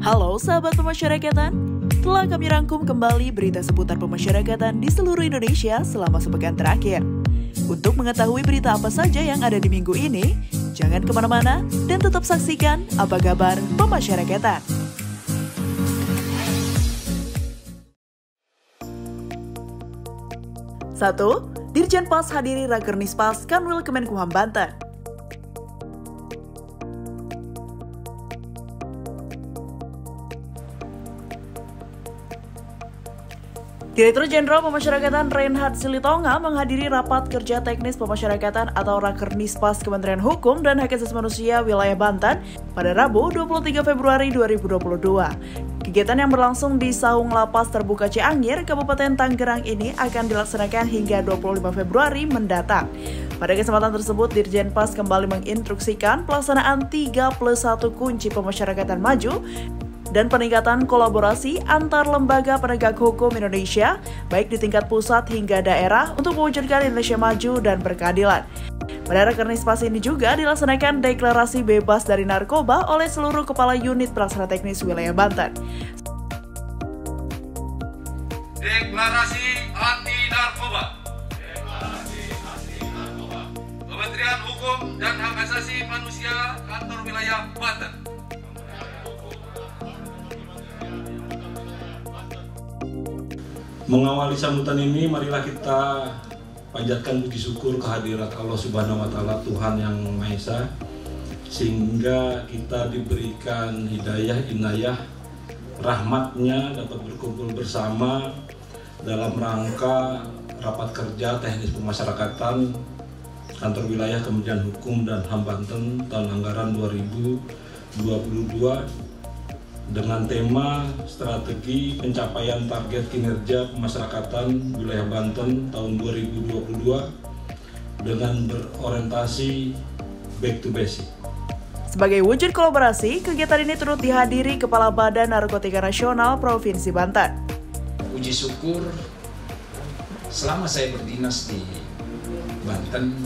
Halo sahabat pemasyarakatan, telah kami rangkum kembali berita seputar pemasyarakatan di seluruh Indonesia selama sepekan terakhir. Untuk mengetahui berita apa saja yang ada di minggu ini, jangan kemana-mana dan tetap saksikan Apa Kabar Pemasyarakatan. Satu, Dirjen Pas hadiri Rakernis Pas Kanwil Kemenkumham Banten. Direktur Jenderal Pemasyarakatan Reinhard Silitonga menghadiri rapat kerja teknis pemasyarakatan atau Rakernis Pas Kementerian Hukum dan Hak Asasi Manusia Wilayah Banten pada Rabu 23 Februari 2022. Kegiatan yang berlangsung di Saung Lapas Terbuka Ciangir, Kabupaten Tangerang ini akan dilaksanakan hingga 25 Februari mendatang. Pada kesempatan tersebut, Dirjen Pas kembali menginstruksikan pelaksanaan 3+1 kunci pemasyarakatan maju dan peningkatan kolaborasi antar lembaga penegak hukum Indonesia, baik di tingkat pusat hingga daerah untuk mewujudkan Indonesia maju dan berkeadilan. Pada Rakernis Pas ini juga dilaksanakan deklarasi bebas dari narkoba oleh seluruh kepala unit pelaksana teknis wilayah Banten. Deklarasi anti narkoba. Kementerian Hukum dan Hak Asasi Manusia Kantor Wilayah Banten. Mengawali sambutan ini, marilah kita panjatkan puji syukur kehadirat Allah Subhanahu wa Ta'ala, Tuhan yang Maha Esa, sehingga kita diberikan hidayah, inayah, rahmatnya dapat berkumpul bersama dalam rangka rapat kerja teknis pemasyarakatan Kantor Wilayah Kementerian Hukum dan HAM Banten tahun anggaran 2022 dengan tema strategi pencapaian target kinerja pemasyarakatan wilayah Banten tahun 2022 dengan berorientasi back to basic. Sebagai wujud kolaborasi, kegiatan ini turut dihadiri Kepala Badan Narkotika Nasional Provinsi Banten. Puji syukur selama saya berdinas di Banten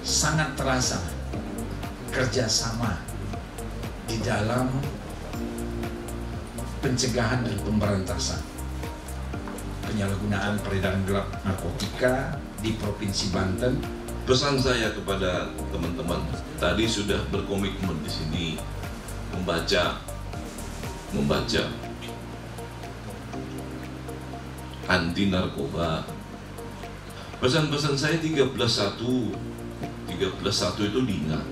sangat terasa kerjasama di dalam pencegahan dan pemberantasan penyalahgunaan peredaran gelap narkotika di Provinsi Banten. Pesan saya kepada teman-teman tadi sudah berkomitmen di sini membaca anti narkoba. Pesan-pesan saya 13+1 itu diingat.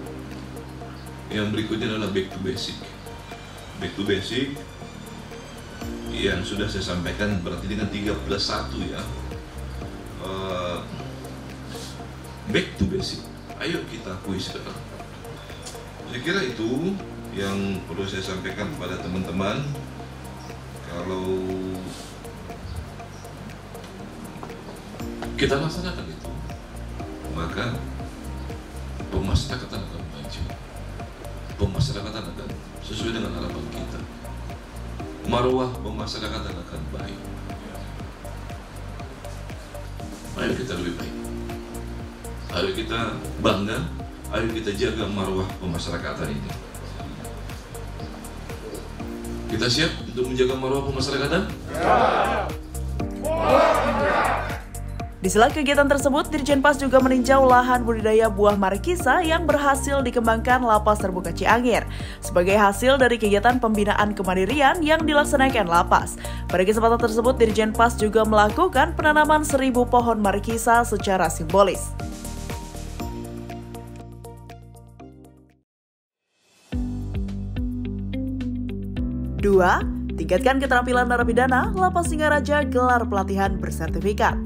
Yang berikutnya adalah back to basic. Back to basic yang sudah saya sampaikan berarti dengan 3+1 ya. Back to basic. Ayo kita akui sekarang. Saya kira itu yang perlu saya sampaikan kepada teman-teman. Kalau kita laksanakan itu, maka pemasyarakatan akan maju. Pemasyarakatan akan sesuai dengan harapan kita. Marwah pemasyarakatan akan baik. Ayo kita lebih baik. Ayo kita bangga. Ayo kita jaga marwah pemasyarakatan ini. Kita siap untuk menjaga marwah pemasyarakatan? Ya. Di sela kegiatan tersebut, Dirjen Pas juga meninjau lahan budidaya buah markisa yang berhasil dikembangkan Lapas Terbuka Ciangir sebagai hasil dari kegiatan pembinaan kemandirian yang dilaksanakan Lapas. Pada kesempatan tersebut, Dirjen Pas juga melakukan penanaman 1.000 pohon markisa secara simbolis. Dua, tingkatkan keterampilan narapidana, Lapas Singaraja gelar pelatihan bersertifikat.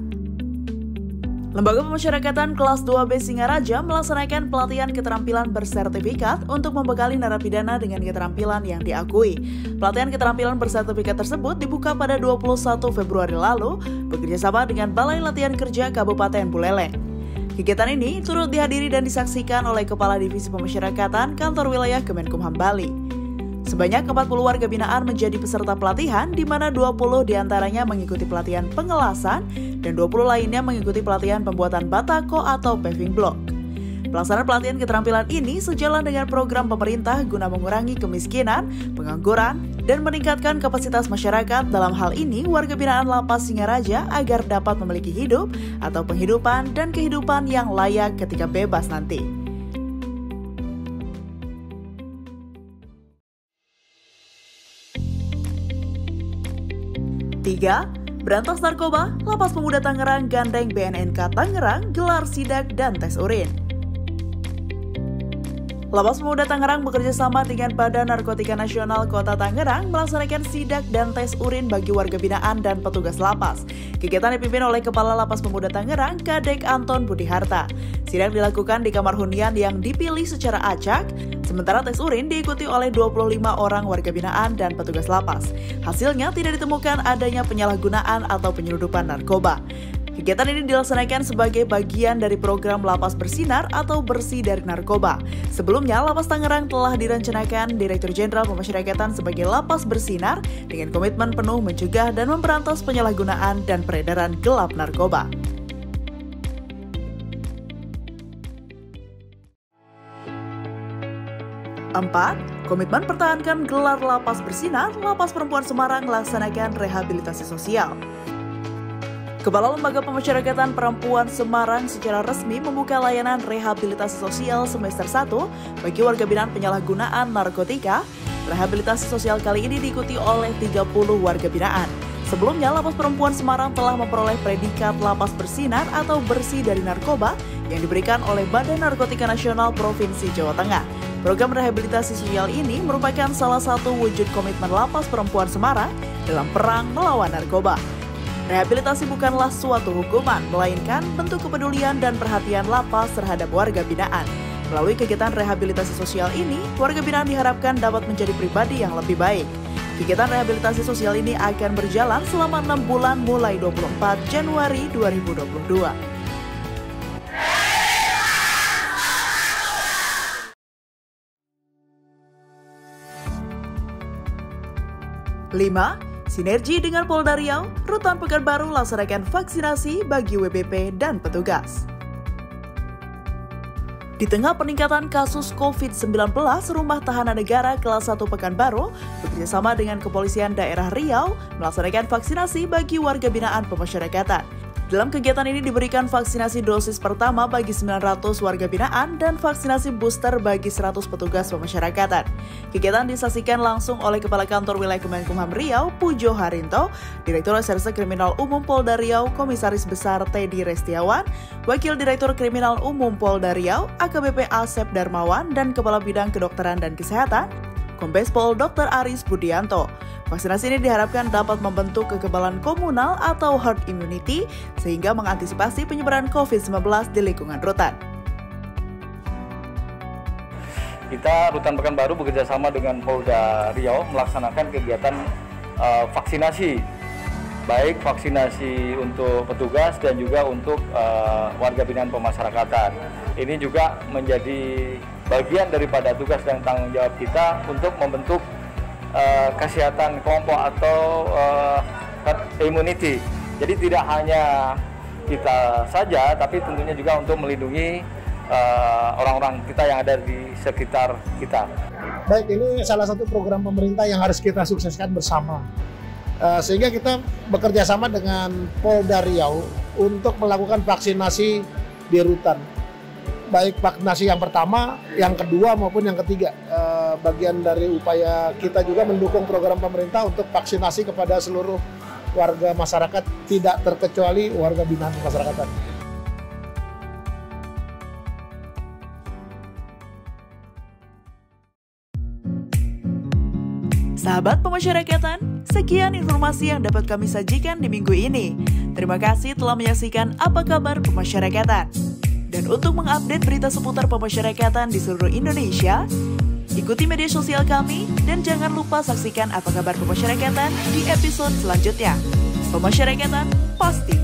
Lembaga Pemasyarakatan Kelas 2B Singaraja melaksanakan pelatihan keterampilan bersertifikat untuk membekali narapidana dengan keterampilan yang diakui. Pelatihan keterampilan bersertifikat tersebut dibuka pada 21 Februari lalu bekerjasama dengan Balai Latihan Kerja Kabupaten Buleleng. Kegiatan ini turut dihadiri dan disaksikan oleh Kepala Divisi Pemasyarakatan Kantor Wilayah Kemenkumham Bali. Sebanyak 40 warga binaan menjadi peserta pelatihan, di mana 20 diantaranya mengikuti pelatihan pengelasan dan 20 lainnya mengikuti pelatihan pembuatan batako atau paving block. Pelaksanaan pelatihan keterampilan ini sejalan dengan program pemerintah guna mengurangi kemiskinan, pengangguran, dan meningkatkan kapasitas masyarakat, dalam hal ini warga binaan Lapas Singaraja, agar dapat memiliki hidup atau penghidupan dan kehidupan yang layak ketika bebas nanti. Tiga, berantas narkoba, Lapas Pemuda Tangerang gandeng BNNK Tangerang gelar sidak dan tes urin. Lapas Pemuda Tangerang bekerja sama dengan Badan Narkotika Nasional Kota Tangerang melaksanakan sidak dan tes urin bagi warga binaan dan petugas lapas. Kegiatan dipimpin oleh Kepala Lapas Pemuda Tangerang, Kadek Anton Budiharta. Sidak dilakukan di kamar hunian yang dipilih secara acak, sementara tes urin diikuti oleh 25 orang warga binaan dan petugas lapas. Hasilnya tidak ditemukan adanya penyalahgunaan atau penyeludupan narkoba. Kegiatan ini dilaksanakan sebagai bagian dari program Lapas Bersinar atau Bersih dari Narkoba. Sebelumnya, Lapas Tangerang telah direncanakan Direktur Jenderal Pemasyarakatan sebagai Lapas Bersinar dengan komitmen penuh mencegah dan memberantas penyalahgunaan dan peredaran gelap narkoba. Empat, komitmen pertahankan gelar Lapas Bersinar, Lapas Perempuan Semarang laksanakan rehabilitasi sosial. Kepala Lembaga Pemasyarakatan Perempuan Semarang secara resmi membuka layanan rehabilitasi sosial semester 1 bagi warga binaan penyalahgunaan narkotika. Rehabilitasi sosial kali ini diikuti oleh 30 warga binaan. Sebelumnya, Lapas Perempuan Semarang telah memperoleh predikat Lapas Bersinar atau Bersih dari Narkoba yang diberikan oleh Badan Narkotika Nasional Provinsi Jawa Tengah. Program rehabilitasi sosial ini merupakan salah satu wujud komitmen Lapas Perempuan Semarang dalam perang melawan narkoba. Rehabilitasi bukanlah suatu hukuman, melainkan bentuk kepedulian dan perhatian lapas terhadap warga binaan. Melalui kegiatan rehabilitasi sosial ini, warga binaan diharapkan dapat menjadi pribadi yang lebih baik. Kegiatan rehabilitasi sosial ini akan berjalan selama 6 bulan mulai 24 Januari 2022. Lima, sinergi dengan Polda Riau, Rutan Pekanbaru laksanakan vaksinasi bagi WBP dan petugas. Di tengah peningkatan kasus COVID-19, Rumah Tahanan Negara Kelas 1 Pekanbaru bekerjasama dengan Kepolisian Daerah Riau melaksanakan vaksinasi bagi warga binaan pemasyarakatan. Dalam kegiatan ini diberikan vaksinasi dosis pertama bagi 900 warga binaan dan vaksinasi booster bagi 100 petugas pemasyarakatan. Kegiatan disaksikan langsung oleh Kepala Kantor Wilayah Kemenkumham Riau, Pujo Harinto, Direktur Reserse Kriminal Umum Polda Riau, Komisaris Besar Teddy Restiawan, Wakil Direktur Kriminal Umum Polda Riau, AKBP Asep Darmawan, dan Kepala Bidang Kedokteran dan Kesehatan, Kombes Pol Dr. Aris Budianto. Vaksinasi ini diharapkan dapat membentuk kekebalan komunal atau herd immunity sehingga mengantisipasi penyebaran COVID-19 di lingkungan rutan. Kita Rutan Pekanbaru bekerjasama dengan Polda Riau melaksanakan kegiatan vaksinasi, baik vaksinasi untuk petugas dan juga untuk warga binaan pemasyarakatan. Ini juga menjadi bagian daripada tugas dan tanggung jawab kita untuk membentuk kesehatan kelompok atau herd immunity. Jadi tidak hanya kita saja, tapi tentunya juga untuk melindungi orang-orang kita yang ada di sekitar kita. Baik, ini salah satu program pemerintah yang harus kita sukseskan bersama. Sehingga kita bekerja sama dengan Polda Riau untuk melakukan vaksinasi di rutan. Baik vaksinasi yang pertama, yang kedua maupun yang ketiga. Bagian dari upaya kita juga mendukung program pemerintah untuk vaksinasi kepada seluruh warga masyarakat, tidak terkecuali warga binaan masyarakat. Sahabat pemasyarakatan, sekian informasi yang dapat kami sajikan di minggu ini. Terima kasih telah menyaksikan Apa Kabar Pemasyarakatan. Dan untuk mengupdate berita seputar pemasyarakatan di seluruh Indonesia, ikuti media sosial kami dan jangan lupa saksikan Apa Kabar Pemasyarakatan di episode selanjutnya. Pemasyarakatan pasti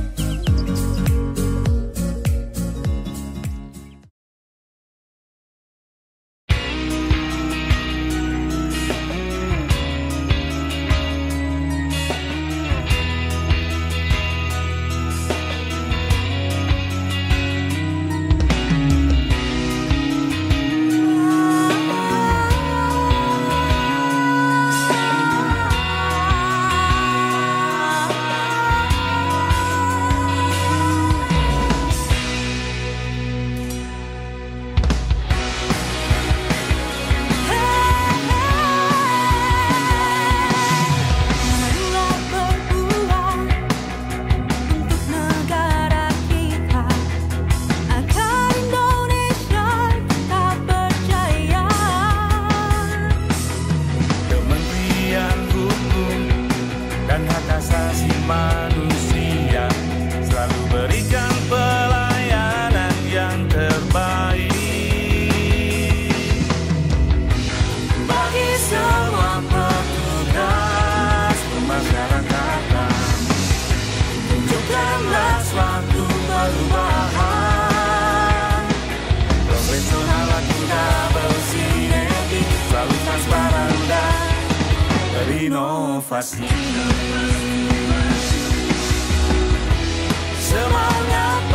inovasi. Semangat